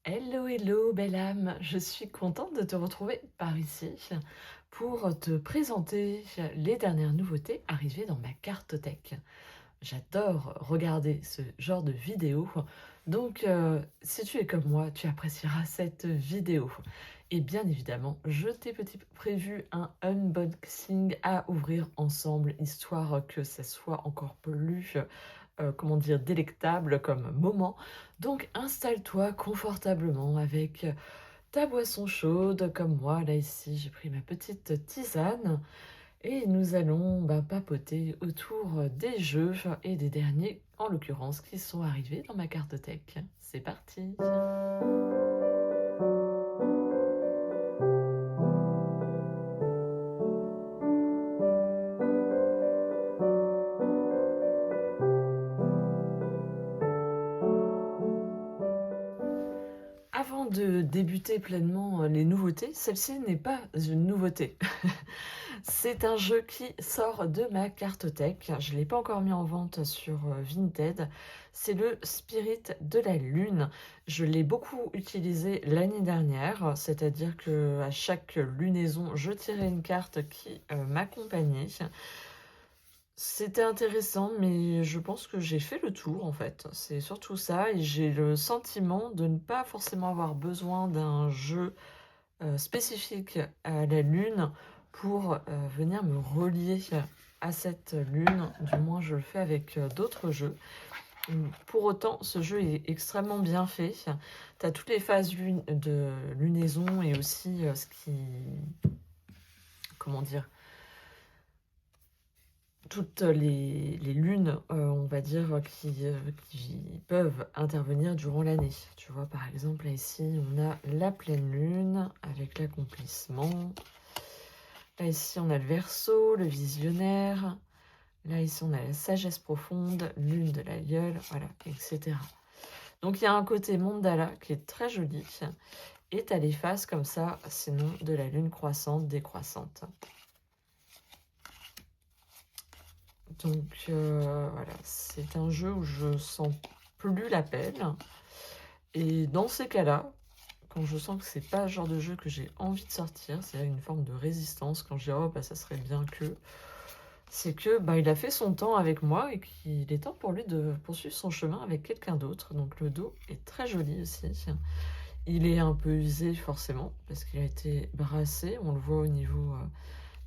Hello, hello, belle âme. Je suis contente de te retrouver par ici pour te présenter les dernières nouveautés arrivées dans ma cartothèque. J'adore regarder ce genre de vidéos, donc si tu es comme moi, tu apprécieras cette vidéo. Et bien évidemment, je t'ai prévu un unboxing à ouvrir ensemble, histoire que ça soit encore plus comment dire, délectable comme moment. Donc installe-toi confortablement avec ta boisson chaude, comme moi. Là ici, j'ai pris ma petite tisane et nous allons papoter autour des jeux et des derniers, en l'occurrence, qui sont arrivés dans ma cartothèque. C'est parti! Avant de débuter pleinement les nouveautés, celle-ci n'est pas une nouveauté. C'est un jeu qui sort de ma cartothèque. Je ne l'ai pas encore mis en vente sur Vinted. C'est le Spirit de la Lune. Je l'ai beaucoup utilisé l'année dernière, c'est-à-dire que à chaque lunaison, je tirais une carte qui m'accompagnait. C'était intéressant, mais je pense que j'ai fait le tour en fait. C'est surtout ça, et j'ai le sentiment de ne pas forcément avoir besoin d'un jeu spécifique à la Lune pour venir me relier à cette Lune. Du moins, je le fais avec d'autres jeux. Pour autant, ce jeu est extrêmement bien fait. Tu as toutes les phases de lunaison et aussi ce qui... Comment dire, toutes les lunes, on va dire, qui peuvent intervenir durant l'année. Tu vois, par exemple, là, ici, on a la pleine lune avec l'accomplissement. Là, ici, on a le Verseau, le visionnaire. Là, ici, on a la sagesse profonde, lune de la gueule, voilà, etc. Donc, il y a un côté mandala qui est très joli. Et tu as les phases comme ça, sinon de la lune croissante, décroissante. Donc voilà, c'est un jeu où je sens plus l'appel. Et dans ces cas-là, quand je sens que c'est pas le genre de jeu que j'ai envie de sortir, c'est une forme de résistance, quand je dis oh ça serait bien que, c'est que il a fait son temps avec moi et qu'il est temps pour lui de poursuivre son chemin avec quelqu'un d'autre. Donc le dos est très joli aussi. Il est un peu usé forcément parce qu'il a été brassé, on le voit au niveau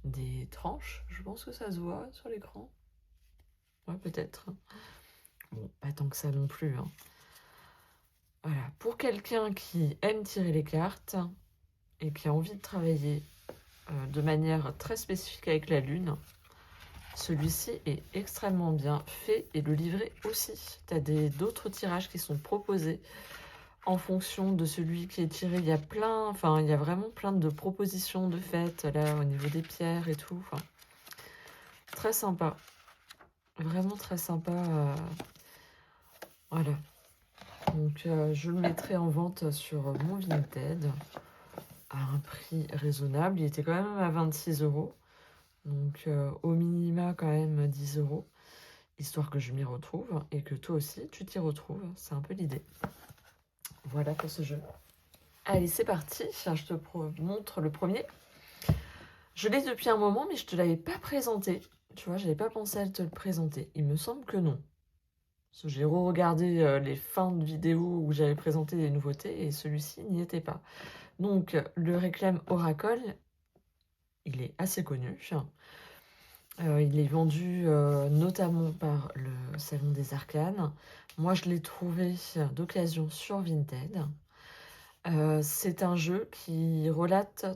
des tranches. Je pense que ça se voit sur l'écran. Ouais, peut-être. Bon, pas tant que ça non plus, hein. Voilà, pour quelqu'un qui aime tirer les cartes et qui a envie de travailler de manière très spécifique avec la lune, celui-ci est extrêmement bien fait, et le livret aussi. Tu as d'autres tirages qui sont proposés en fonction de celui qui est tiré. Il y a vraiment plein de propositions de fêtes là au niveau des pierres et tout. Enfin, très sympa, vraiment très sympa. Voilà. Donc je le mettrai en vente sur mon Vinted à un prix raisonnable. Il était quand même à 26 €. Donc au minima quand même 10 €. Histoire que je m'y retrouve et que toi aussi tu t'y retrouves. C'est un peu l'idée. Voilà pour ce jeu. Allez, c'est parti. Je te montre le premier. Je l'ai depuis un moment, mais je te l'avais pas présenté. Tu vois, j'avais pas pensé à te le présenter. Il me semble que non. Parce que j'ai re-regardé les fins de vidéos où j'avais présenté des nouveautés et celui-ci n'y était pas. Donc, le Réclame Oracle, il est assez connu. Il est vendu notamment par le Salon des Arcanes. Moi, je l'ai trouvé d'occasion sur Vinted. C'est un jeu qui relate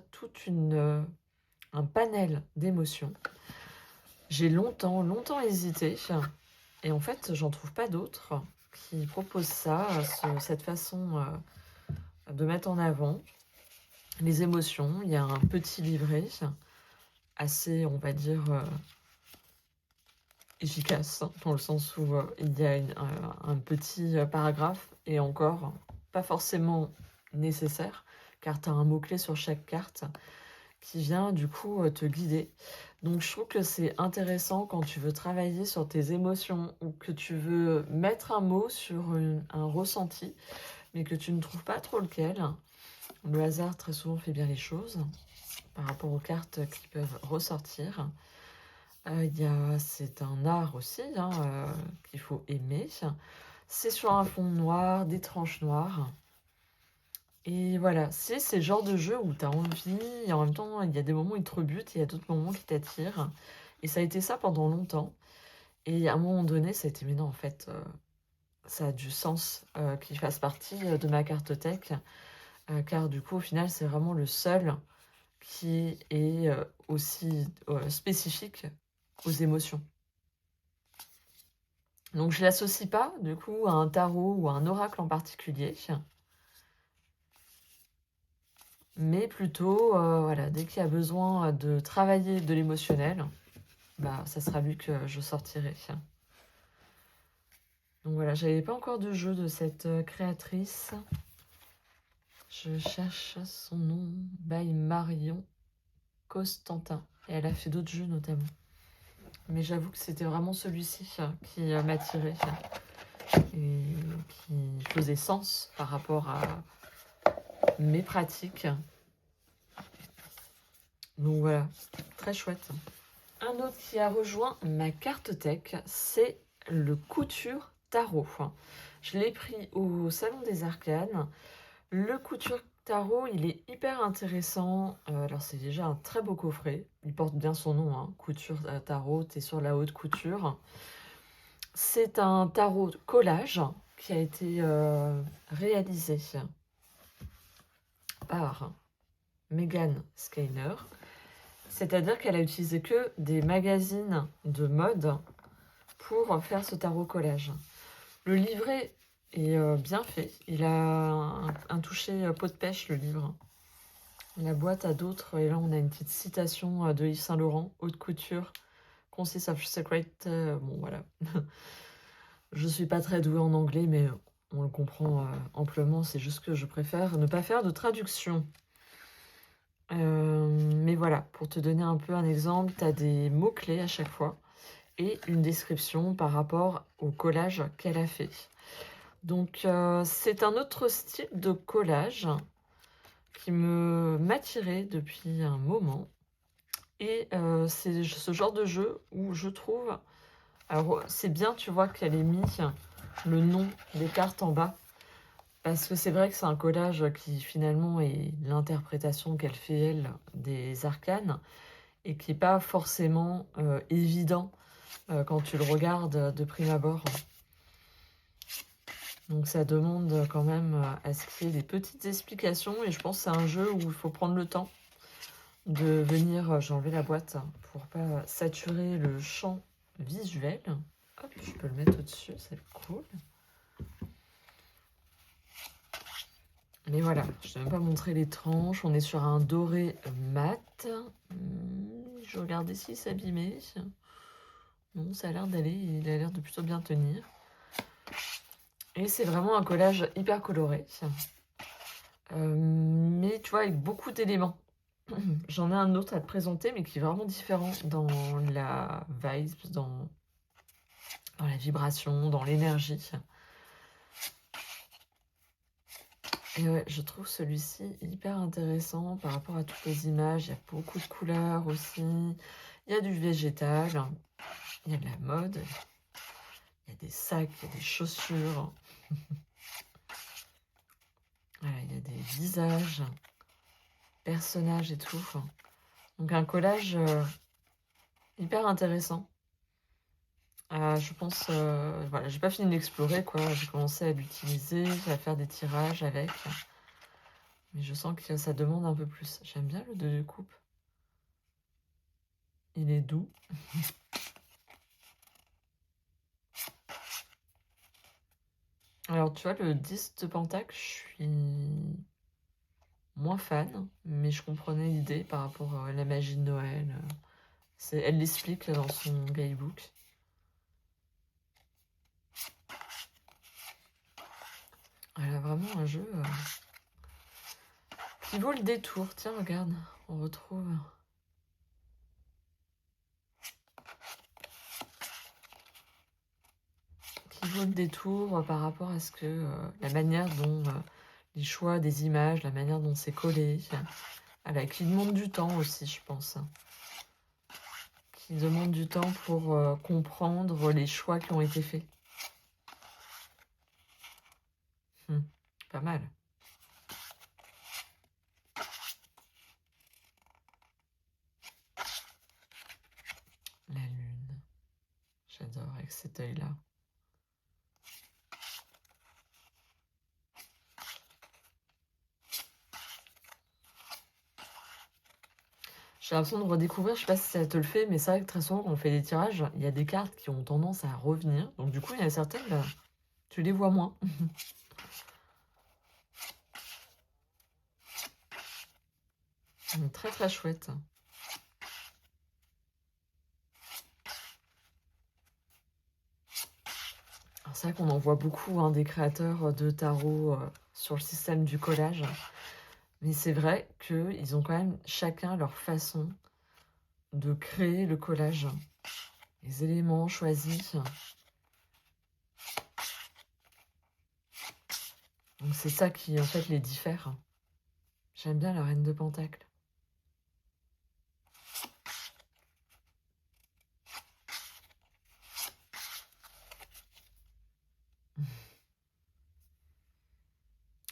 un panel d'émotions. J'ai longtemps hésité. Et en fait, j'en trouve pas d'autres qui proposent ça, cette façon de mettre en avant les émotions. Il y a un petit livret assez, on va dire, efficace, dans le sens où il y a un petit paragraphe, et encore, pas forcément nécessaire, car tu as un mot-clé sur chaque carte qui vient du coup te guider. Donc je trouve que c'est intéressant quand tu veux travailler sur tes émotions ou que tu veux mettre un mot sur un ressenti, mais que tu ne trouves pas trop lequel. Le hasard, très souvent, fait bien les choses par rapport aux cartes qui peuvent ressortir. C'est un art aussi qu'il faut aimer. C'est sur un fond noir, des tranches noires. Et voilà, c'est le genre de jeu où tu as envie, et en même temps, il y a des moments où il te rebute, et il y a d'autres moments qui t'attirent. Et ça a été ça pendant longtemps. Et à un moment donné, ça a été, mais non, en fait, ça a du sens qu'il fasse partie de ma cartothèque. Car du coup, au final, c'est vraiment le seul qui est aussi spécifique aux émotions. Donc je l'associe pas du coup à un tarot ou à un oracle en particulier, mais plutôt voilà, dès qu'il y a besoin de travailler de l'émotionnel, bah ça sera lui que je sortirai. Donc voilà, j'avais pas encore de jeu de cette créatrice. Je cherche son nom, by Marion Costantin, et elle a fait d'autres jeux notamment. Mais j'avoue que c'était vraiment celui-ci qui m'attirait et qui faisait sens par rapport à mes pratiques. Donc voilà, très chouette. Un autre qui a rejoint ma cartothèque, c'est le Couture Tarot. Je l'ai pris au Salon des Arcanes. Le Couture Tarot, il est hyper intéressant. Alors c'est déjà un très beau coffret. Il porte bien son nom, Couture Tarot, t'es sur la haute couture. C'est un tarot collage qui a été réalisé par Megan Skyner. C'est-à-dire qu'elle a utilisé que des magazines de mode pour faire ce tarot collage. Le livret est bien fait. Il a un toucher peau de pêche, le livre. La boîte a d'autres. Et là, on a une petite citation de Yves Saint Laurent, haute couture, Consists of Secret. Bon, voilà. Je suis pas très douée en anglais, mais on le comprend amplement. C'est juste que je préfère ne pas faire de traduction. Mais voilà, pour te donner un peu un exemple, tu as des mots-clés à chaque fois et une description par rapport au collage qu'elle a fait. Donc, c'est un autre style de collage qui m'attirait depuis un moment. Et c'est ce genre de jeu où je trouve... Alors, c'est bien, tu vois, qu'elle ait mis le nom des cartes en bas. Parce que c'est vrai que c'est un collage qui finalement est l'interprétation qu'elle fait, elle, des arcanes. Et qui n'est pas forcément évident quand tu le regardes de prime abord. Donc ça demande quand même à ce qu'il y ait des petites explications, et je pense que c'est un jeu où il faut prendre le temps de venir, j'ai enlevé la boîte pour pas saturer le champ visuel. Hop, je peux le mettre au-dessus, c'est cool. Mais voilà, je ne t'ai même pas montré les tranches, on est sur un doré mat. Je regardais s'il s'abîmait. Non, ça a l'air d'aller, il a l'air de plutôt bien tenir. Et c'est vraiment un collage hyper coloré. Mais tu vois, avec beaucoup d'éléments. J'en ai un autre à te présenter, mais qui est vraiment différent dans la vibe, dans la vibration, dans l'énergie. Et ouais, je trouve celui-ci hyper intéressant par rapport à toutes les images. Il y a beaucoup de couleurs aussi. Il y a du végétal. Il y a de la mode. Il y a des sacs, il y a des chaussures. Voilà, il y a des visages, personnages et tout. Donc un collage hyper intéressant. Je pense, voilà, j'ai pas fini de l'explorer, quoi. J'ai commencé à l'utiliser, à faire des tirages avec. Mais je sens que ça demande un peu plus. J'aime bien le 2 de coupe. Il est doux. Alors, tu vois, le 10 de pentacle, je suis moins fan, mais je comprenais l'idée par rapport à la magie de Noël. Elle l'explique dans son guidebook. Elle a vraiment un jeu qui vaut le détour. Tiens, regarde, on retrouve... Qui vaut le détour par rapport à ce que la manière dont les choix des images, la manière dont c'est collé, voilà, qui demande du temps aussi, je pense. Qui demande du temps pour comprendre les choix qui ont été faits. Pas mal. La lune. J'adore avec cet œil-là. J'ai l'impression de redécouvrir, je sais pas si ça te le fait, mais c'est vrai que très souvent quand on fait des tirages, il y a des cartes qui ont tendance à revenir. Donc du coup, il y en a certaines, bah, tu les vois moins. Très très chouette. C'est vrai qu'on en voit beaucoup hein, des créateurs de tarot sur le système du collage. Mais c'est vrai qu'ils ont quand même chacun leur façon de créer le collage. Les éléments choisis. Donc c'est ça qui en fait les diffère. J'aime bien la reine de Pentacle.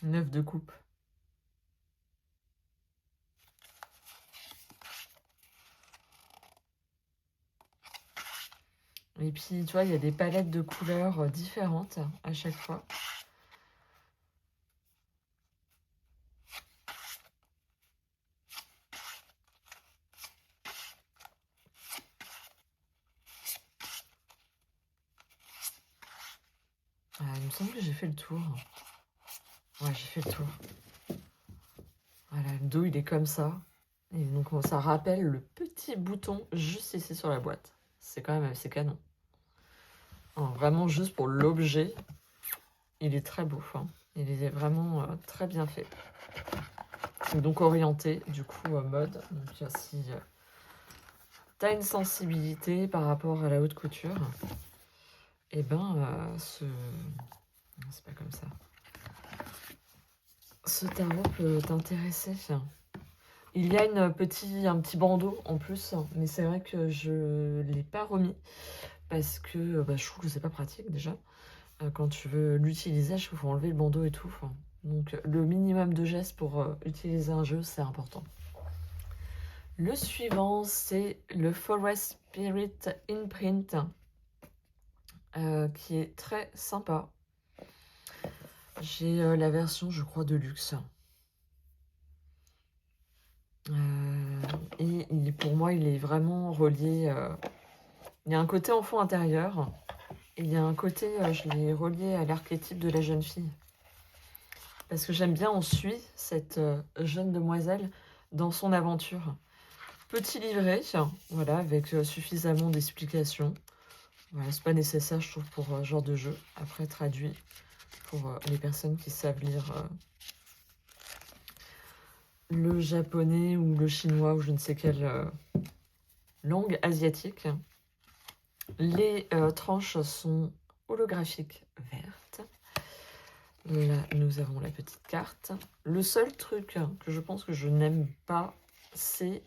Neuf de coupe. Et puis, tu vois, il y a des palettes de couleurs différentes à chaque fois. Ah, il me semble que j'ai fait le tour. Ouais, j'ai fait le tour. Voilà, le dos, il est comme ça. Et donc, ça rappelle le petit bouton juste ici sur la boîte. C'est quand même assez canon. Alors, vraiment, juste pour l'objet, il est très beau. Hein. Il est vraiment très bien fait. Donc, orienté, du coup, mode. Donc, si tu as une sensibilité par rapport à la haute couture, et ben, c'est pas comme ça. Ce tarot peut t'intéresser. Il y a un petit bandeau en plus, mais c'est vrai que je ne l'ai pas remis parce que je trouve que c'est pas pratique déjà. Quand tu veux l'utiliser, il faut enlever le bandeau et tout. Donc le minimum de gestes pour utiliser un jeu, c'est important. Le suivant, c'est le Forest Spirit Imprint, qui est très sympa. J'ai la version, je crois, de luxe. Et pour moi, il est vraiment relié. Il y a un côté enfant intérieur. Et il y a un côté, je l'ai relié à l'archétype de la jeune fille. Parce que j'aime bien, on suit cette jeune demoiselle dans son aventure. Petit livret, voilà, avec suffisamment d'explications. Voilà, c'est pas nécessaire, je trouve, pour ce genre de jeu. Après, traduit pour les personnes qui savent lire le japonais ou le chinois ou je ne sais quelle langue asiatique. Les tranches sont holographiques vertes. Là, nous avons la petite carte. Le seul truc que je pense que je n'aime pas, c'est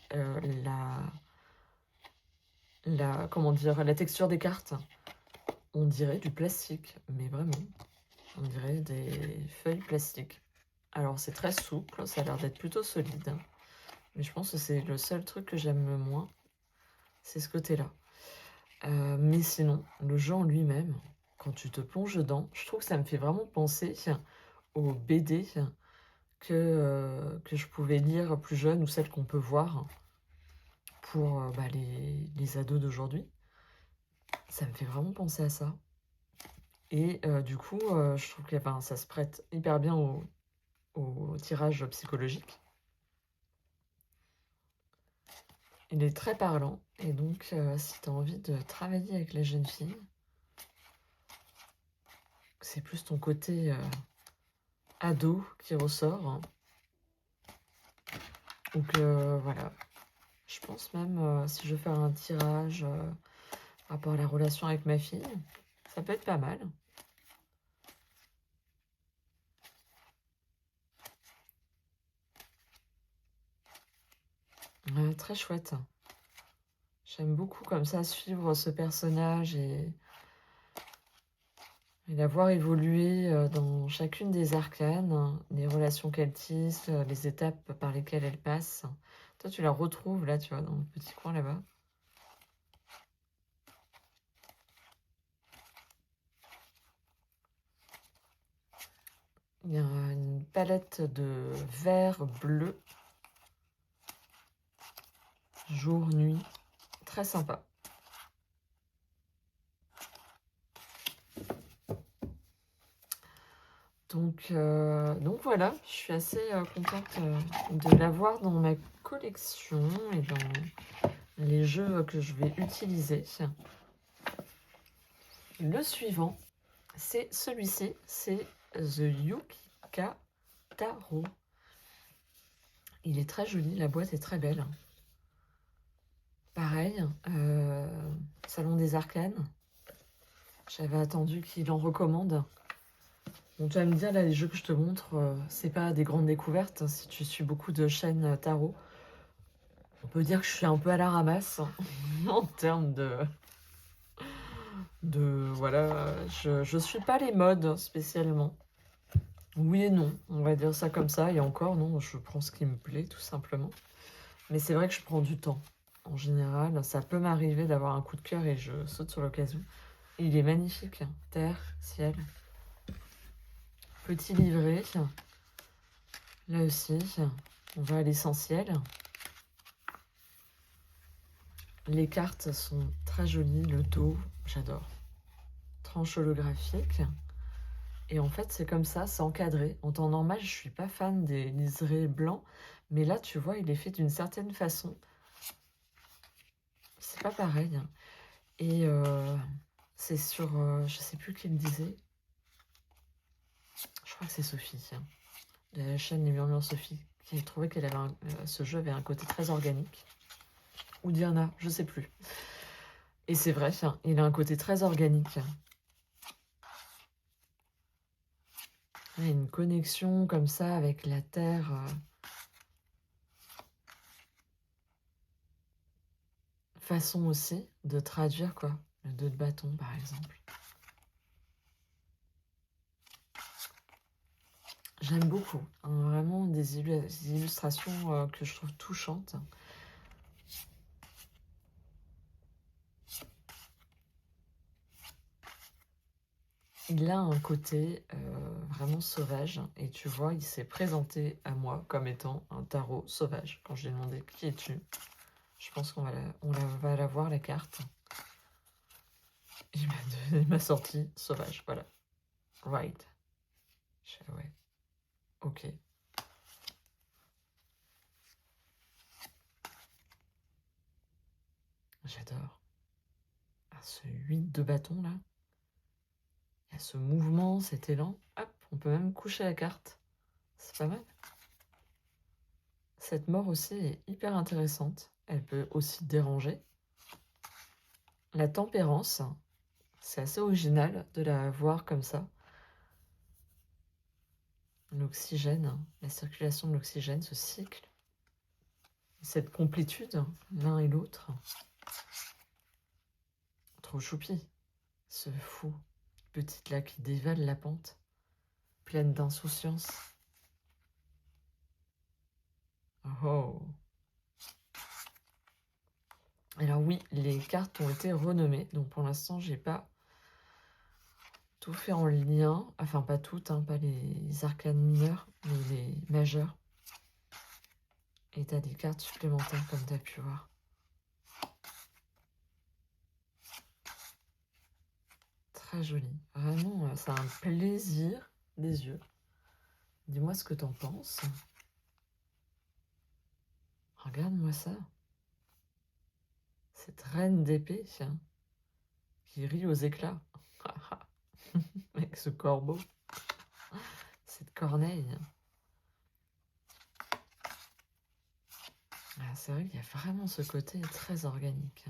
comment dire, la texture des cartes. On dirait du plastique, mais vraiment, on dirait des feuilles plastiques. Alors, c'est très souple, ça a l'air d'être plutôt solide. Mais je pense que c'est le seul truc que j'aime le moins, c'est ce côté-là. Mais sinon, le jeu en lui-même, quand tu te plonges dedans, je trouve que ça me fait vraiment penser aux BD que je pouvais lire plus jeune ou celles qu'on peut voir pour les ados d'aujourd'hui. Ça me fait vraiment penser à ça. Et du coup, je trouve que ça se prête hyper bien au tirage psychologique. Il est très parlant. Et donc, si tu as envie de travailler avec la jeune fille, c'est plus ton côté ado qui ressort. Hein. Donc, voilà. Je pense même, si je veux faire un tirage par rapport à la relation avec ma fille, ça peut être pas mal. Ouais, très chouette. J'aime beaucoup comme ça suivre ce personnage et la voir évoluer dans chacune des arcanes, hein, les relations qu'elle tisse, les étapes par lesquelles elle passe. Toi, tu la retrouves là, tu vois, dans le petit coin là-bas. Il y a une palette de vert, bleu, jour, nuit. Très sympa. Donc voilà, je suis assez contente de l'avoir dans ma collection et dans les jeux que je vais utiliser. Le suivant, c'est celui-ci, c'est The Yukika Taro. Il est très joli, la boîte est très belle. Pareil, Salon des Arcanes. J'avais attendu qu'il en recommande. Bon, tu vas me dire, là, les jeux que je te montre, c'est pas des grandes découvertes. Si tu suis beaucoup de chaînes tarot, on peut dire que je suis un peu à la ramasse en termes voilà, je suis pas les modes spécialement. Oui et non, on va dire ça comme ça. Et encore, non, je prends ce qui me plaît, tout simplement. Mais c'est vrai que je prends du temps. En général, ça peut m'arriver d'avoir un coup de cœur et je saute sur l'occasion. Il est magnifique, hein. Terre, ciel. Petit livret. Là aussi, on va à l'essentiel. Les cartes sont très jolies, le dos, j'adore. Tranche holographique. Et en fait, c'est comme ça, c'est encadré. En temps normal, je suis pas fan des liserés blancs, mais là, tu vois, il est fait d'une certaine façon. C'est pas pareil. Et c'est sur, je sais plus qui le disait. Je crois que c'est Sophie, de la chaîne Les Murmures Sophie, qui trouvait qu'elle avait ce jeu avait un côté très organique. Ou Diana, je sais plus. Et c'est vrai, il a un côté très organique. Il y a une connexion comme ça avec la terre. Façon aussi de traduire quoi, le 2 de bâton par exemple. J'aime beaucoup, hein, vraiment des illustrations que je trouve touchantes. Il a un côté vraiment sauvage et tu vois, il s'est présenté à moi comme étant un tarot sauvage. Quand je lui ai demandé qui es-tu, je pense qu'on va la voir la carte. Il m'a sorti sauvage, voilà. Right. Ouais. Ok. J'adore. Ah, ce 8 de bâton là. Il y a ce mouvement, cet élan. Hop, on peut même coucher la carte. C'est pas mal. Cette mort aussi est hyper intéressante. Elle peut aussi déranger. La tempérance, c'est assez original de la voir comme ça. L'oxygène, la circulation de l'oxygène, ce cycle. Cette complétude, l'un et l'autre. Trop choupi, ce fou. Petite là qui dévale la pente, pleine d'insouciance. Oh. Alors oui, les cartes ont été renommées, donc pour l'instant, j'ai pas tout fait en lien, enfin pas toutes, hein, pas les arcanes mineurs, mais les majeures. Et t'as des cartes supplémentaires comme t'as pu voir. Très joli, vraiment, c'est un plaisir des yeux. Dis-moi ce que t'en penses. Regarde-moi ça. Cette reine d'épée, qui rit aux éclats. Avec ce corbeau. Cette corneille. Ah, c'est vrai qu'il y a vraiment ce côté très organique.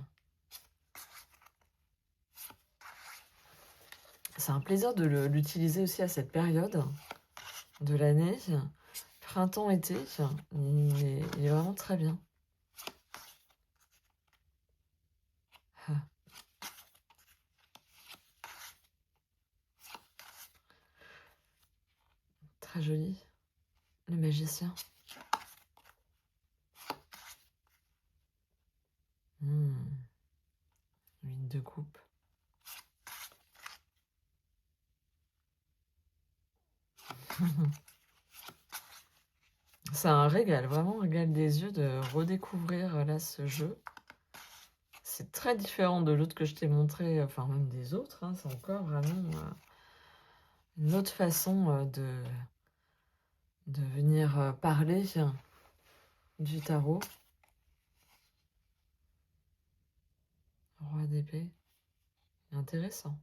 C'est un plaisir de l'utiliser aussi à cette période de l'année. Printemps-été, il est vraiment très bien. très joli. Le magicien. 8 de coupe. C'est un régal, vraiment un régal des yeux de redécouvrir là ce jeu. C'est très différent de l'autre que je t'ai montré, enfin même des autres. Hein, c'est encore vraiment une autre façon de venir parler du tarot. Roi d'épée. Intéressant.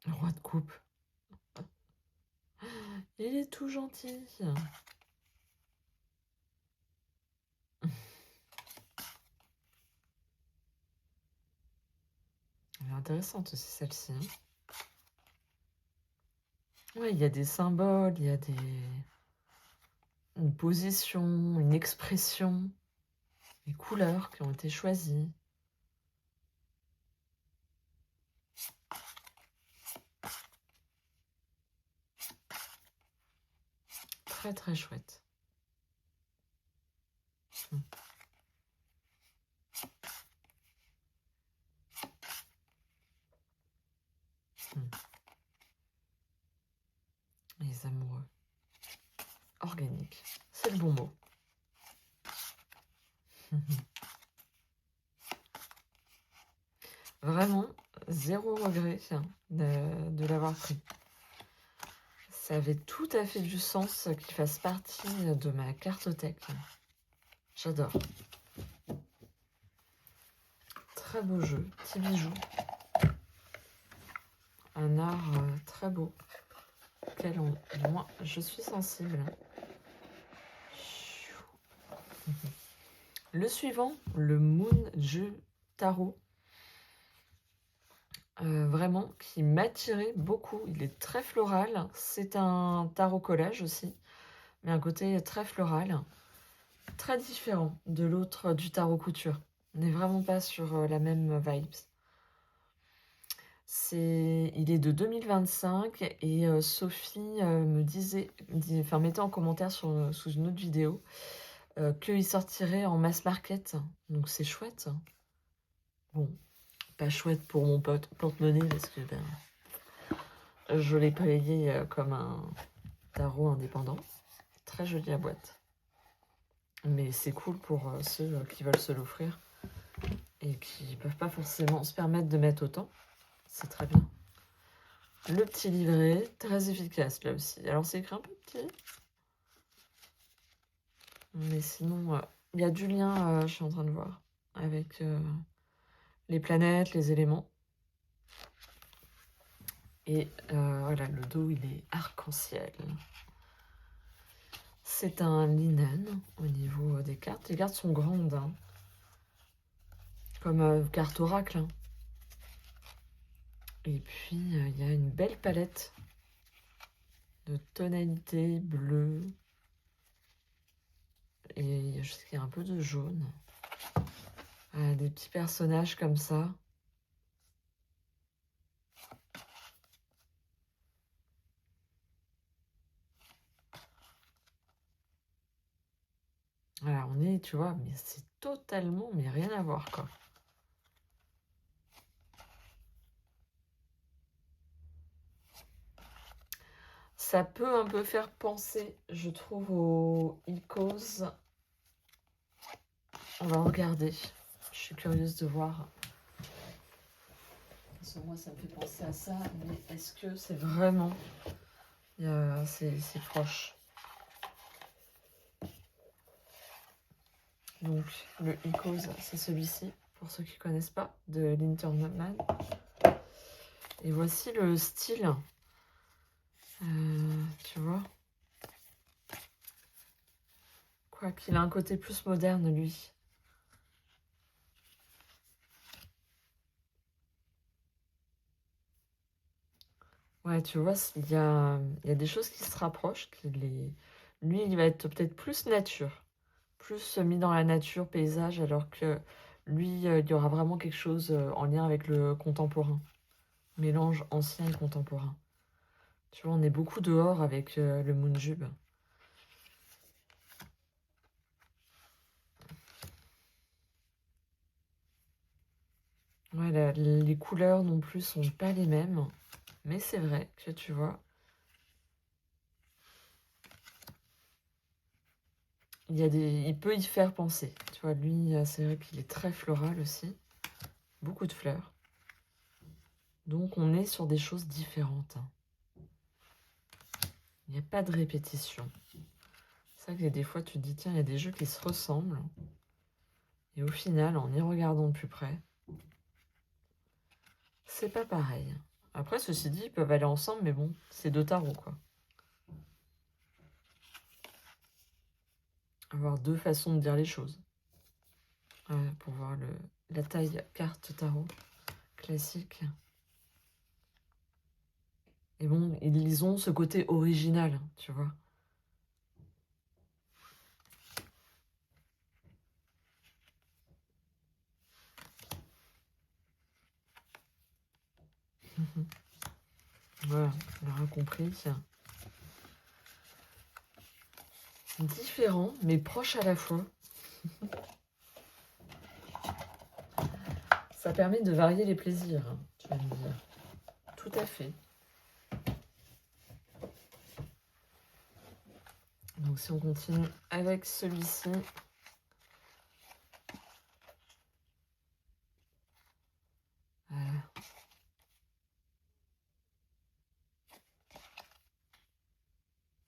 Roi de coupe. Il est tout gentil. Elle est intéressante aussi celle-ci. Hein. Ouais, il y a des symboles, il y a une position, une expression, des couleurs qui ont été choisies. Très très chouette. Les amoureux. Organique. C'est le bon mot. Vraiment, zéro regret de l'avoir pris. Ça avait tout à fait du sens qu'il fasse partie de ma cartothèque. J'adore. Très beau jeu, petit bijou. Un art très beau. Moi, je suis sensible. Le suivant, le Moonju Tarot. Vraiment, qui m'attirait beaucoup. Il est très floral. C'est un tarot collage aussi, mais un côté très floral. Très différent de l'autre du tarot couture. On n'est vraiment pas sur la même vibes. Il est de 2025 et Sophie mettait en commentaire sous une autre vidéo qu'il sortirait en mass market. Donc c'est chouette. Bon, pas chouette pour mon porte-monnaie parce que je l'ai payé comme un tarot indépendant. Très jolie la boîte. Mais c'est cool pour ceux qui veulent se l'offrir et qui ne peuvent pas forcément se permettre de mettre autant. C'est très bien. Le petit livret, très efficace là aussi. Alors c'est écrit un peu petit. Mais sinon, il y a du lien, je suis en train de voir, avec les planètes, les éléments. Et voilà, le dos, il est arc-en-ciel. C'est un linen au niveau des cartes. Les cartes sont grandes, hein, comme carte oracle. Hein. Et puis, il y a une belle palette de tonalités bleues. Et il y a un peu de jaune. Des petits personnages comme ça. Voilà, on est, tu vois, mais c'est totalement, mais rien à voir, quoi. Ça peut un peu faire penser, je trouve, aux Icos. On va regarder. Je suis curieuse de voir. Parce que moi, ça me fait penser à ça. Mais est-ce que c'est vraiment... c'est proche. Donc, le Icos, c'est celui-ci, pour ceux qui ne connaissent pas, de Linterman. Et voici le style. Tu vois, quoi qu'il a un côté plus moderne, lui. Ouais, tu vois, il y a des choses qui se rapprochent. Lui, il va être peut-être plus nature. Plus mis dans la nature, paysage, alors que lui, il y aura vraiment quelque chose en lien avec le contemporain. Mélange ancien et contemporain. Tu vois, on est beaucoup dehors avec le Moonjube. Ouais, les couleurs non plus sont pas les mêmes. Mais c'est vrai que tu vois, il peut y faire penser. Tu vois, lui, c'est vrai qu'il est très floral aussi. Beaucoup de fleurs. Donc, on est sur des choses différentes. Il n'y a pas de répétition. C'est vrai que des fois, tu te dis, tiens, il y a des jeux qui se ressemblent. Et au final, en y regardant de plus près, c'est pas pareil. Après, ceci dit, ils peuvent aller ensemble, mais bon, c'est deux tarots, quoi. Avoir deux façons de dire les choses. Pour voir la taille carte tarot classique. Et bon, ils ont ce côté original, tu vois. Voilà, on aura compris. Différent, mais proche à la fois. Ça permet de varier les plaisirs, hein, tu vas me dire. Tout à fait. Donc si on continue avec celui-ci. Voilà.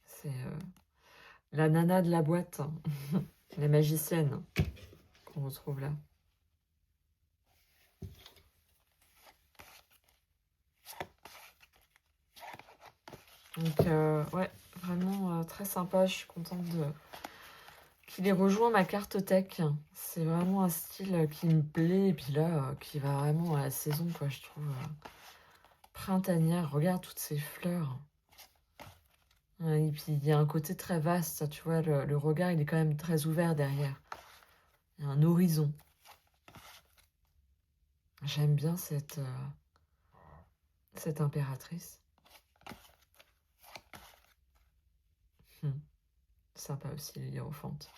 C'est la nana de la boîte, la magicienne qu'on retrouve là. Donc ouais, vraiment très sympa. Je suis contente qu'il ait rejoint ma carte tech. C'est vraiment un style qui me plaît et puis là, qui va vraiment à la saison, quoi, je trouve. Printanière, regarde toutes ces fleurs. Et puis il y a un côté très vaste, tu vois, le regard il est quand même très ouvert derrière. Il y a un horizon. J'aime bien cette impératrice. Sympa aussi les hiérophantes.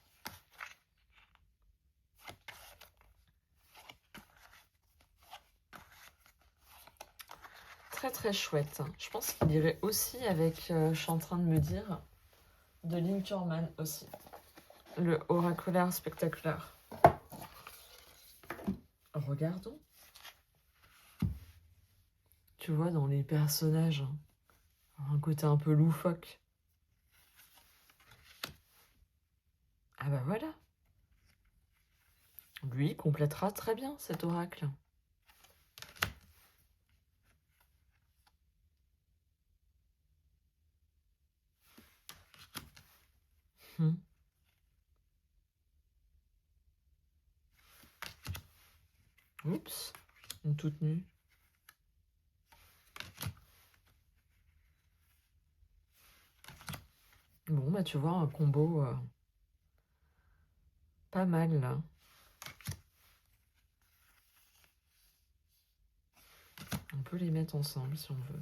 Très très chouette. Je pense qu'il irait aussi avec, je suis en train de me dire, de Linkerman aussi. Le oraculaire spectaculaire. Regardons. Tu vois, dans les personnages, un côté un peu loufoque. Ah bah voilà. Lui complétera très bien cet oracle. Oups, une toute nue. Bon, bah tu vois, un combo pas mal là. On peut les mettre ensemble si on veut.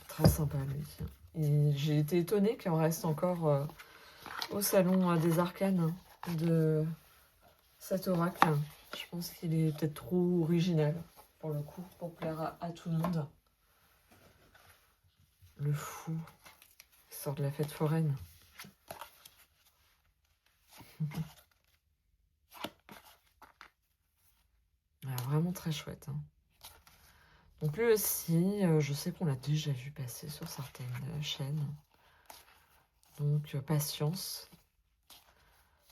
Très sympa lui. Et j'ai été étonnée qu'il en reste encore au salon des arcanes de cet oracle. Je pense qu'il est peut-être trop original pour le coup, pour plaire à tout le monde. Le fou qui sort de la fête foraine. Vraiment très chouette. Donc lui aussi, je sais qu'on l'a déjà vu passer sur certaines chaînes. Donc patience.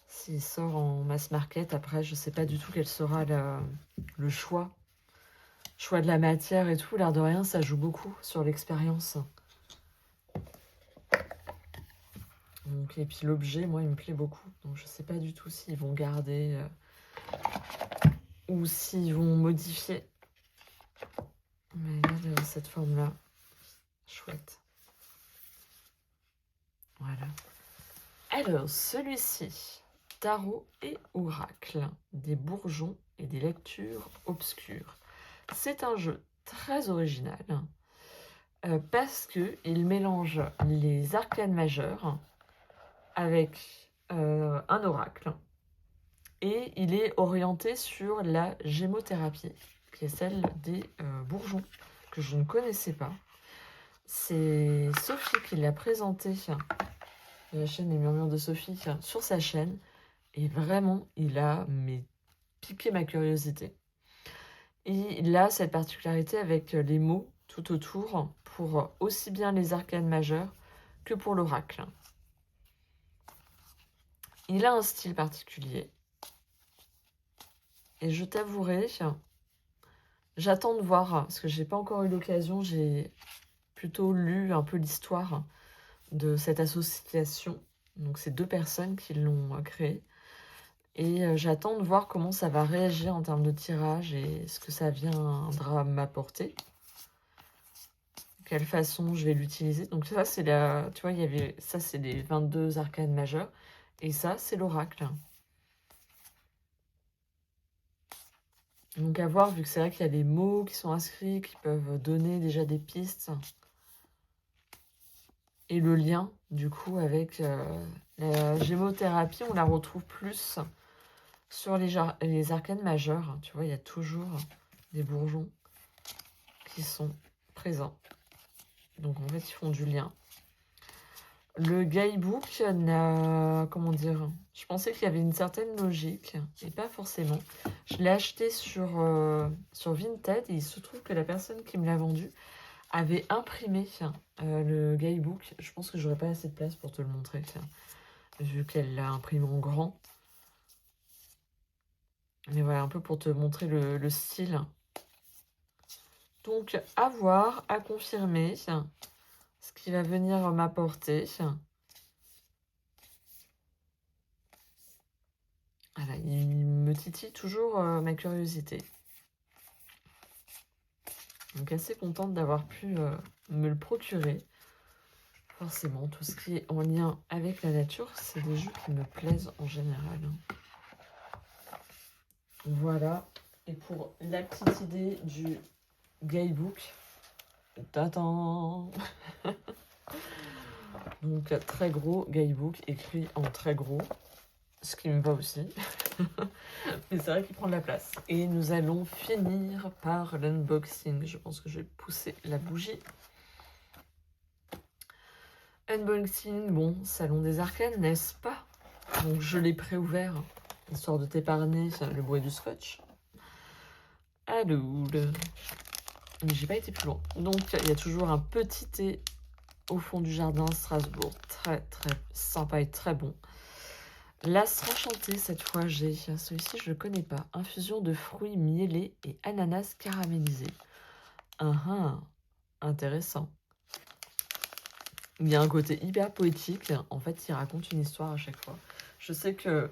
S'il sort en mass market, après je sais pas du tout quel sera le choix. Choix de la matière et tout, l'air de rien, ça joue beaucoup sur l'expérience. Donc, et puis l'objet, moi, il me plaît beaucoup. Donc je sais pas du tout s'ils vont garder ou s'ils vont modifier. Mais là, de cette forme-là, chouette. Voilà. Alors, celui-ci. tarot et oracle, des bourgeons et des lectures obscures. C'est un jeu très original parce qu'il mélange les arcanes majeurs avec un oracle et il est orienté sur la gémothérapie, qui est celle des bourgeons, que je ne connaissais pas. C'est Sophie qui l'a présenté, la chaîne Les Murmures de Sophie, sur sa chaîne. Et vraiment, il a piqué ma curiosité. Et il a cette particularité avec les mots tout autour, pour aussi bien les arcanes majeures que pour l'oracle. Il a un style particulier. Et je t'avouerai, j'attends de voir, parce que j'ai pas encore eu l'occasion, j'ai plutôt lu un peu l'histoire de cette association. Donc c'est 2 personnes qui l'ont créée. Et j'attends de voir comment ça va réagir en termes de tirage et ce que ça viendra m'apporter. Quelle façon je vais l'utiliser. Donc ça, c'est la... Tu vois, il y avait... Ça, c'est les 22 arcanes majeures. Et ça, c'est l'oracle. Donc à voir, vu que c'est vrai qu'il y a des mots qui sont inscrits, qui peuvent donner déjà des pistes. Et le lien, du coup, avec la gémothérapie, on la retrouve plus sur les arcanes majeures. Tu vois, il y a toujours des bourgeons qui sont présents. Donc en fait, ils font du lien. Le guidebook n'a... Comment dire? Je pensais qu'il y avait une certaine logique, et pas forcément. Je l'ai acheté sur Vinted, et il se trouve que la personne qui me l'a vendu avait imprimé le guidebook. Je pense que j'aurais pas assez de place pour te le montrer, vu qu'elle l'a imprimé en grand. Mais voilà, un peu pour te montrer le style. Donc, à voir, à confirmer ce qui va venir m'apporter. Voilà, il me titille toujours ma curiosité. Donc assez contente d'avoir pu me le procurer. Forcément, tout ce qui est en lien avec la nature, c'est des jeux qui me plaisent en général. Voilà. Et pour la petite idée du guidebook, tatan. Donc très gros guidebook écrit en très gros, ce qui me va aussi. Mais c'est vrai qu'il prend de la place. Et nous allons finir par l'unboxing. Je pense que je vais pousser la bougie. Unboxing, bon, Salon des Arcanes, n'est-ce pas? Donc je l'ai préouvert, histoire de t'épargner le bruit du scotch. Alors, mais j'ai pas été plus loin. Donc il y a toujours un petit thé au fond du jardin Strasbourg, très très sympa et très bon. L'Astre enchanté, cette fois j'ai celui-ci, je le connais pas. Infusion de fruits mielés et ananas caramélisé. Intéressant. Il y a un côté hyper poétique. En fait, il raconte une histoire à chaque fois. Je sais que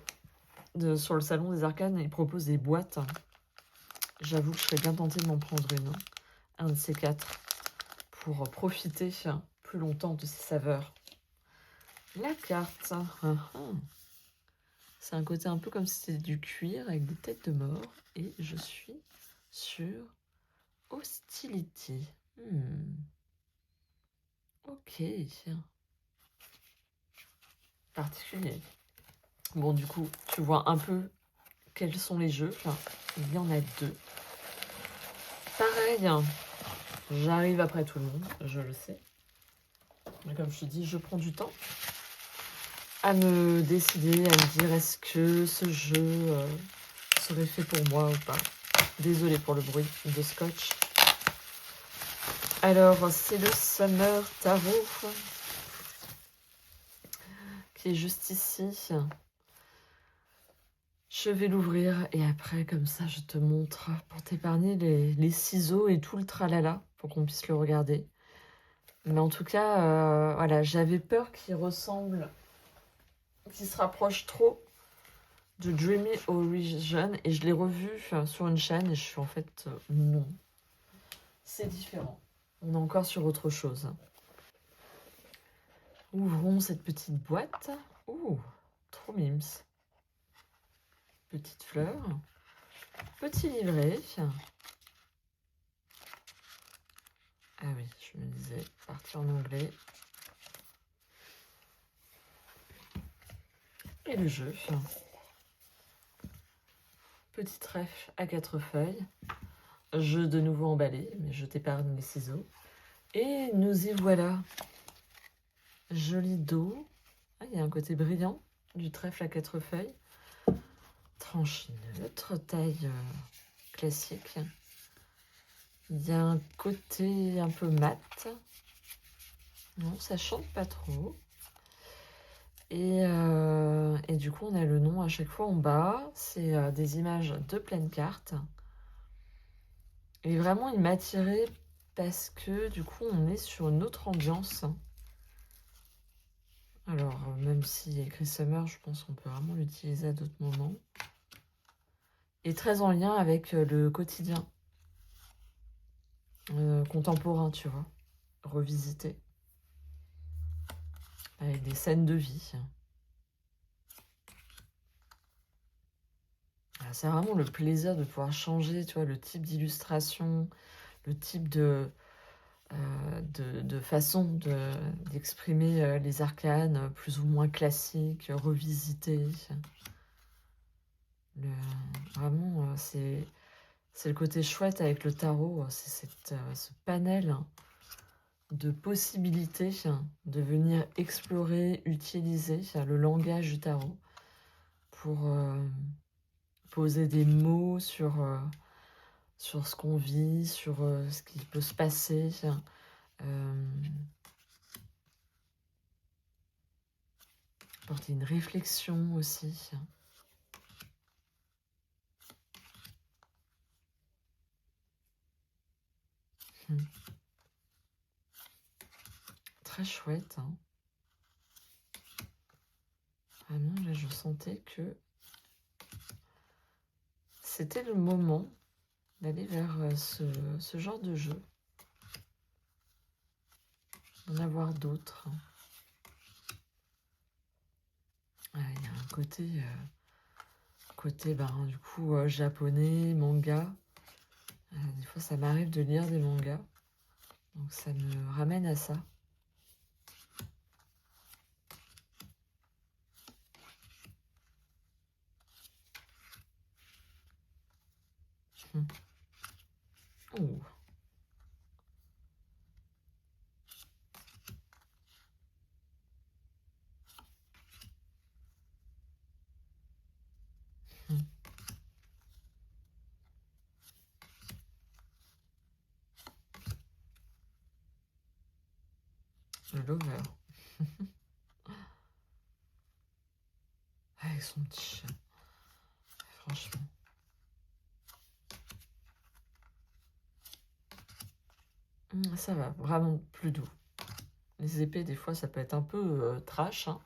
sur le Salon des Arcanes, ils proposent des boîtes. J'avoue que je serais bien tentée de m'en prendre une. Un de ces 4. Pour profiter plus longtemps de ses saveurs. La carte. C'est un côté un peu comme si c'était du cuir avec des têtes de mort. Et je suis sur Hostility. Ok. Particulier. Bon, du coup, tu vois un peu quels sont les jeux. Enfin, il y en a 2. Pareil, j'arrive après tout le monde, je le sais. Mais comme je te dis, je prends du temps à me décider, à me dire est-ce que ce jeu serait fait pour moi ou pas. Désolée pour le bruit de scotch. Alors, c'est le Summer Tarot qui est juste ici. Je vais l'ouvrir et après, comme ça, je te montre pour t'épargner les ciseaux et tout le tralala pour qu'on puisse le regarder. Mais en tout cas, voilà, j'avais peur qu'il ressemble, qu'il se rapproche trop de Dreamy Origin et je l'ai revu sur une chaîne et je suis en fait, non. C'est différent. On est encore sur autre chose. Ouvrons cette petite boîte. Ouh, trop mimes. petite fleur. Petit livret. Ah oui, je me disais, partie en anglais. Et le jeu. Petit trèfle à 4 feuilles. Jeu de nouveau emballé, mais je t'épargne les ciseaux. Et nous y voilà. Joli dos. Ah, il y a un côté brillant du trèfle à 4 feuilles. Tranche neutre, taille classique. Il y a un côté un peu mat. Non, ça chante pas trop. Et du coup, on a le nom à chaque fois en bas. C'est des images de pleine carte. Et vraiment, il m'a attiré parce que du coup, on est sur une autre ambiance. Alors, même s'il y a écrit Summer, je pense qu'on peut vraiment l'utiliser à d'autres moments. Et très en lien avec le quotidien contemporain, tu vois, revisité. Avec des scènes de vie. C'est vraiment le plaisir de pouvoir changer, tu vois, le type d'illustration, le type de façon d'exprimer les arcanes, plus ou moins classiques, revisitées. Vraiment, c'est le côté chouette avec le tarot, c'est ce panel de possibilités de venir explorer, utiliser le langage du tarot pour poser des mots sur ce qu'on vit, sur ce qui peut se passer. Porter une réflexion aussi. Très chouette. Hein. Vraiment, là, je sentais que c'était le moment d'aller vers ce genre de jeu. D'en avoir d'autres. Il y a un côté du coup, japonais, manga. Des fois, ça m'arrive de lire des mangas. Donc, ça me ramène à ça. Oh. Le lover. Avec son petit chat. Franchement. Ça va, vraiment plus doux. Les épées, des fois, ça peut être un peu trash. Hein.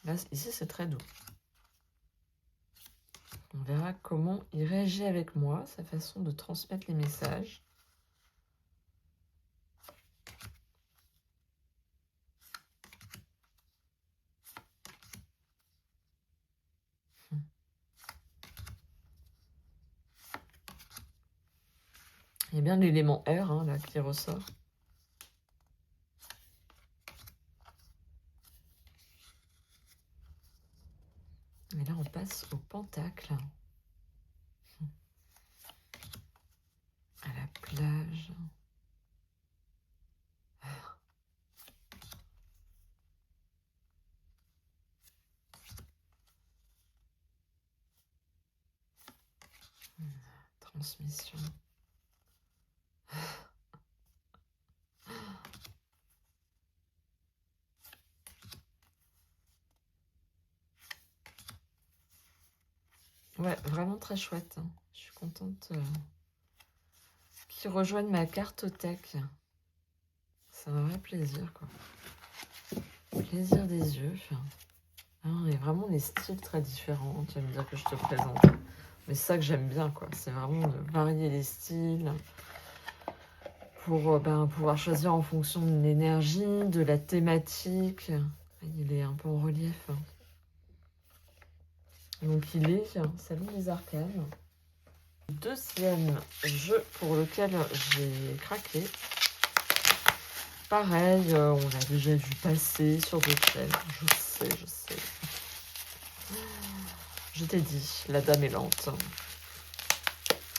Là, ici, c'est très doux. On verra comment il réagit avec moi, sa façon de transmettre les messages. Il y a bien l'élément air hein, là, qui ressort. Et là, on passe au pentacle. À la plage. Transmission. Ouais, vraiment très chouette. Hein. Je suis contente qu'ils rejoignent ma cartothèque. C'est un vrai plaisir, quoi. Plaisir des yeux. Il y a vraiment des styles très différents. Tu vas me dire que je te présente. Mais c'est ça que j'aime bien, quoi. C'est vraiment de varier les styles pour pouvoir choisir en fonction de l'énergie, de la thématique. Il est un peu en relief. Donc il est Salon des Arcanes. Deuxième jeu pour lequel j'ai craqué. Pareil, on l'a déjà vu passer sur d'autres chaînes. Je sais. Je t'ai dit, la dame est lente.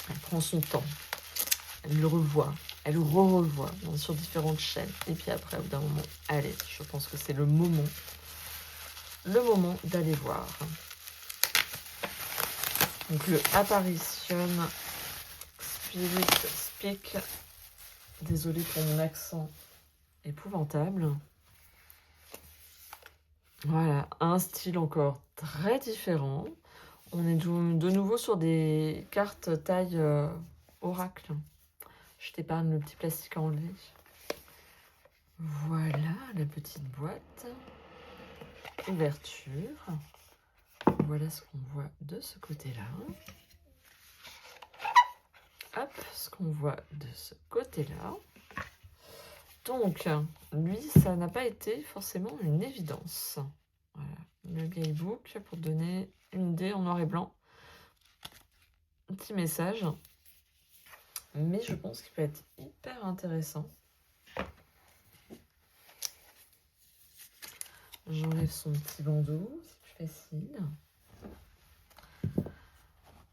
Elle prend son temps. Elle le revoit. Elle revoit sur différentes chaînes. Et puis après, au bout d'un moment, allez, je pense que c'est le moment d'aller voir. Donc le Apparition Spirit Speak. Désolée pour mon accent épouvantable. Voilà, un style encore très différent. On est de nouveau sur des cartes taille oracle. Je t'épargne le petit plastique à enlever. Voilà la petite boîte. Ouverture. Voilà ce qu'on voit de ce côté-là. Hop, ce qu'on voit de ce côté-là. Donc, lui, ça n'a pas été forcément une évidence. Voilà, le guidebook pour donner une idée en noir et blanc. Un petit message. Mais je pense qu'il peut être hyper intéressant. J'enlève son petit bandeau, c'est plus facile.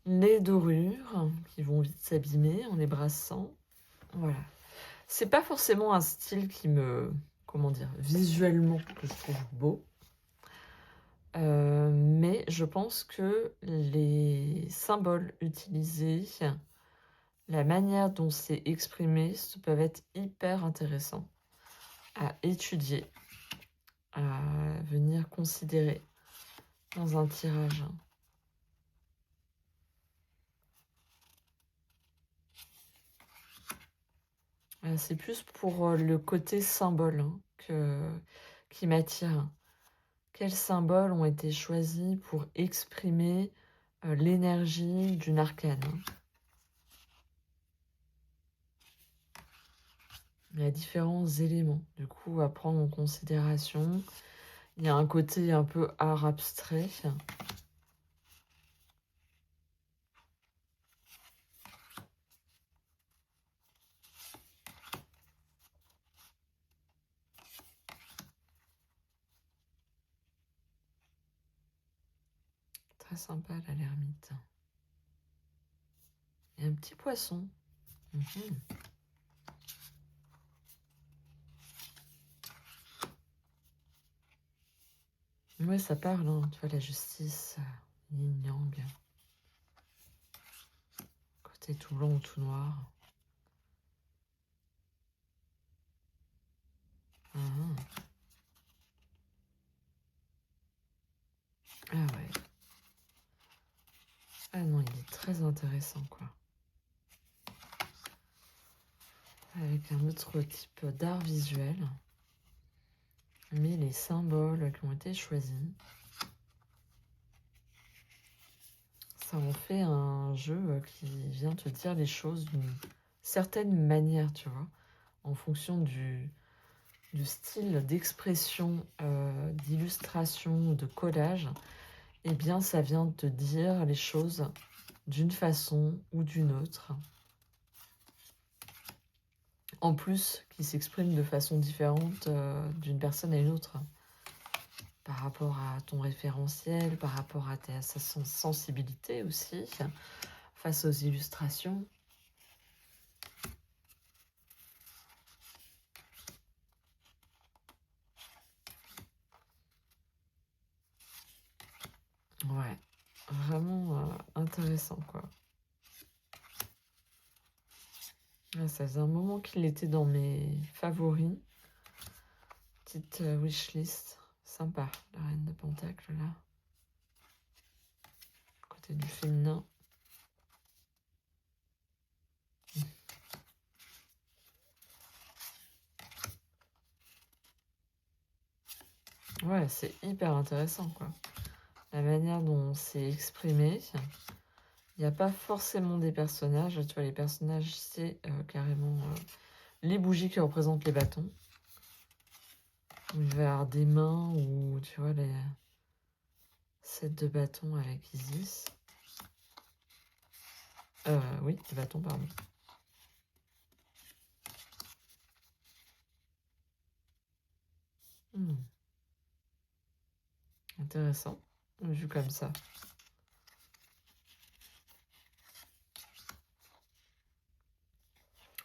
Les dorures qui vont vite s'abîmer en les brassant. Voilà. C'est pas forcément un style qui me, comment dire, visuellement que je trouve beau. Mais je pense que les symboles utilisés, la manière dont c'est exprimé, peuvent être hyper intéressants à étudier, à venir considérer dans un tirage. C'est plus pour le côté symbole qui m'attire. Quels symboles ont été choisis pour exprimer l'énergie d'une arcane? Il y a différents éléments, du coup, à prendre en considération. Il y a un côté un peu art abstrait. Très sympa, la l'ermite. Il y a un petit poisson. Oui, ça parle, hein. Tu vois, la justice, yin-yang. Côté tout blanc ou tout noir. Ah ouais. Ah non, il est très intéressant, quoi. Avec un autre type d'art visuel. Mais les symboles qui ont été choisis, ça en fait un jeu qui vient te dire les choses d'une certaine manière, tu vois, en fonction du style d'expression, d'illustration, de collage. Eh bien, ça vient te dire les choses d'une façon ou d'une autre. En plus, qui s'exprime de façon différente d'une personne à une autre. Par rapport à ton référentiel, par rapport à sa sensibilité aussi, face aux illustrations. Ouais, vraiment intéressant, quoi. Ça faisait un moment qu'il était dans mes favoris. Petite wishlist. Sympa, la reine de Pentacle, là. Côté du féminin. Ouais, c'est hyper intéressant, quoi. La manière dont c'est exprimé. Il n'y a pas forcément des personnages. Tu vois, les personnages, c'est carrément les bougies qui représentent les bâtons. Il va y avoir des mains ou, tu vois, 7 de bâton avec Isis. Oui, de bâton, pardon. Intéressant, vu comme ça.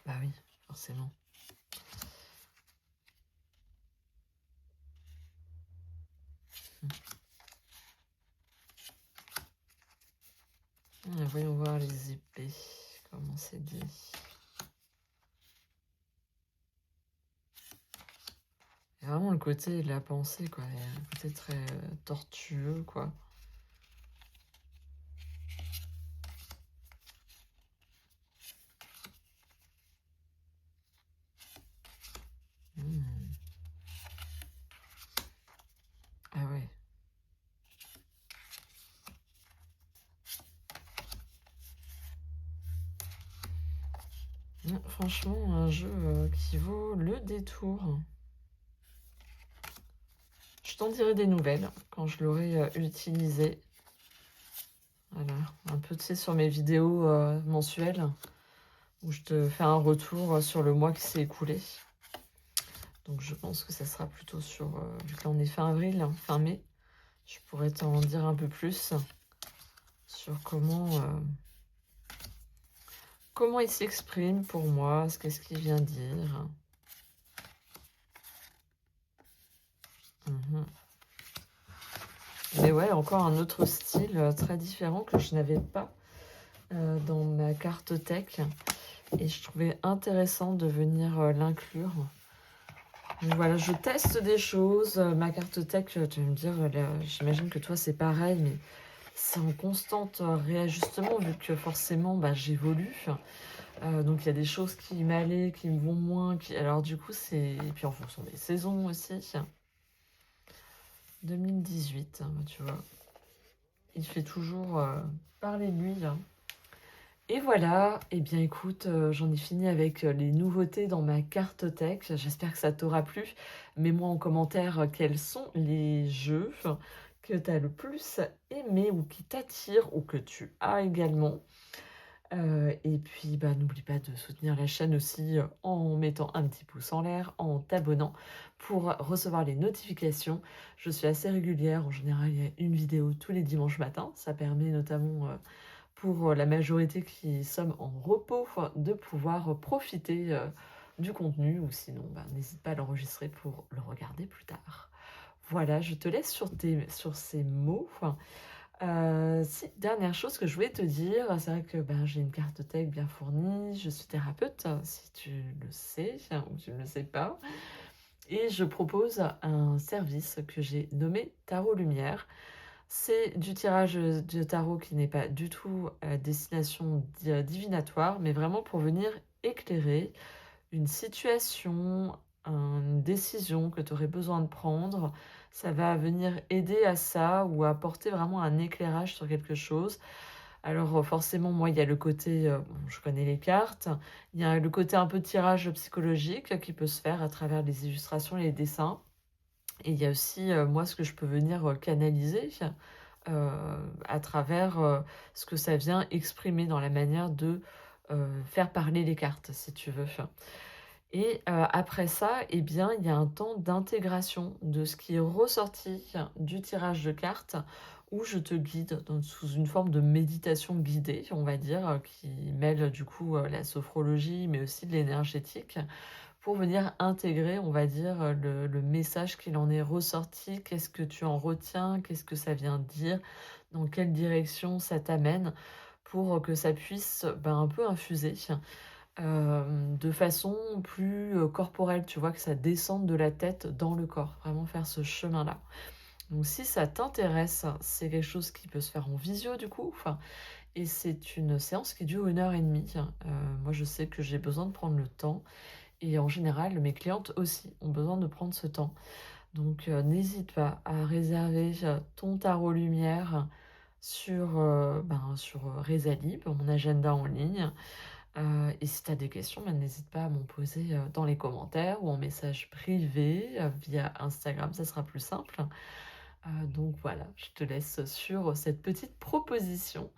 Bah oui, forcément. Voyons voir les épées, comment c'est dit. Il y a vraiment le côté de la pensée, quoi. Il y a un côté très tortueux, quoi. Ah ouais. Non, franchement, un jeu qui vaut le détour. Je t'en dirai des nouvelles quand je l'aurai utilisé. Voilà, un peu, tu sais, sur mes vidéos mensuelles, où je te fais un retour sur le mois qui s'est écoulé. Donc je pense que ça sera plutôt sur, vu que là on est fin avril, fin mai, je pourrais t'en dire un peu plus sur comment il s'exprime pour moi, qu'est-ce qu'il vient dire. Mais ouais, encore un autre style très différent que je n'avais pas dans ma carte tech. Et je trouvais intéressant de venir l'inclure. Donc voilà, je teste des choses. Ma carte tech, tu vas me dire, j'imagine que toi c'est pareil, mais c'est en constante réajustement vu que forcément j'évolue. Donc il y a des choses qui m'allaient, qui me vont moins. Alors du coup, c'est... Et puis en fonction des saisons aussi. 2018, tu vois. Il fait toujours parler de lui. Et voilà, et bien écoute, j'en ai fini avec les nouveautés dans ma carte tech. J'espère que ça t'aura plu. Mets-moi en commentaire quels sont les jeux que tu as le plus aimé ou qui t'attirent ou que tu as également. Et puis n'oublie pas de soutenir la chaîne aussi en mettant un petit pouce en l'air, en t'abonnant pour recevoir les notifications. Je suis assez régulière, en général il y a une vidéo tous les dimanches matins. Ça permet notamment pour la majorité qui sommes en repos de pouvoir profiter du contenu, ou sinon n'hésite pas à l'enregistrer pour le regarder plus tard. Voilà, je te laisse sur ces mots. Si, dernière chose que je voulais te dire, c'est vrai que j'ai une carte tech bien fournie, je suis thérapeute, si tu le sais ou tu ne le sais pas, et je propose un service que j'ai nommé Tarot Lumière. C'est du tirage de tarot qui n'est pas du tout à destination divinatoire, mais vraiment pour venir éclairer une situation, une décision que tu aurais besoin de prendre. Ça va venir aider à ça ou apporter vraiment un éclairage sur quelque chose. Alors forcément, moi, il y a le côté, je connais les cartes, il y a le côté un peu tirage psychologique qui peut se faire à travers les illustrations et les dessins. Et il y a aussi, moi, ce que je peux venir canaliser à travers ce que ça vient exprimer dans la manière de faire parler les cartes, si tu veux. Et après ça, eh bien, il y a un temps d'intégration de ce qui est ressorti du tirage de cartes où je te guide sous une forme de méditation guidée, on va dire, qui mêle du coup la sophrologie, mais aussi de l'énergétique, pour venir intégrer, on va dire, le message qu'il en est ressorti, qu'est-ce que tu en retiens, qu'est-ce que ça vient dire, dans quelle direction ça t'amène, pour que ça puisse un peu infuser de façon plus corporelle, tu vois, que ça descende de la tête dans le corps, vraiment faire ce chemin-là. Donc si ça t'intéresse, c'est quelque chose qui peut se faire en visio du coup, et c'est une séance qui dure 1 h 30. Moi je sais que j'ai besoin de prendre le temps, et en général mes clientes aussi ont besoin de prendre ce temps. Donc n'hésite pas à réserver ton tarot lumière sur Rezalib, mon agenda en ligne. Et si tu as des questions, n'hésite pas à m'en poser dans les commentaires ou en message privé via Instagram, ça sera plus simple. Donc voilà, je te laisse sur cette petite proposition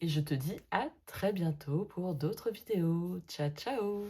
et je te dis à très bientôt pour d'autres vidéos. Ciao, ciao!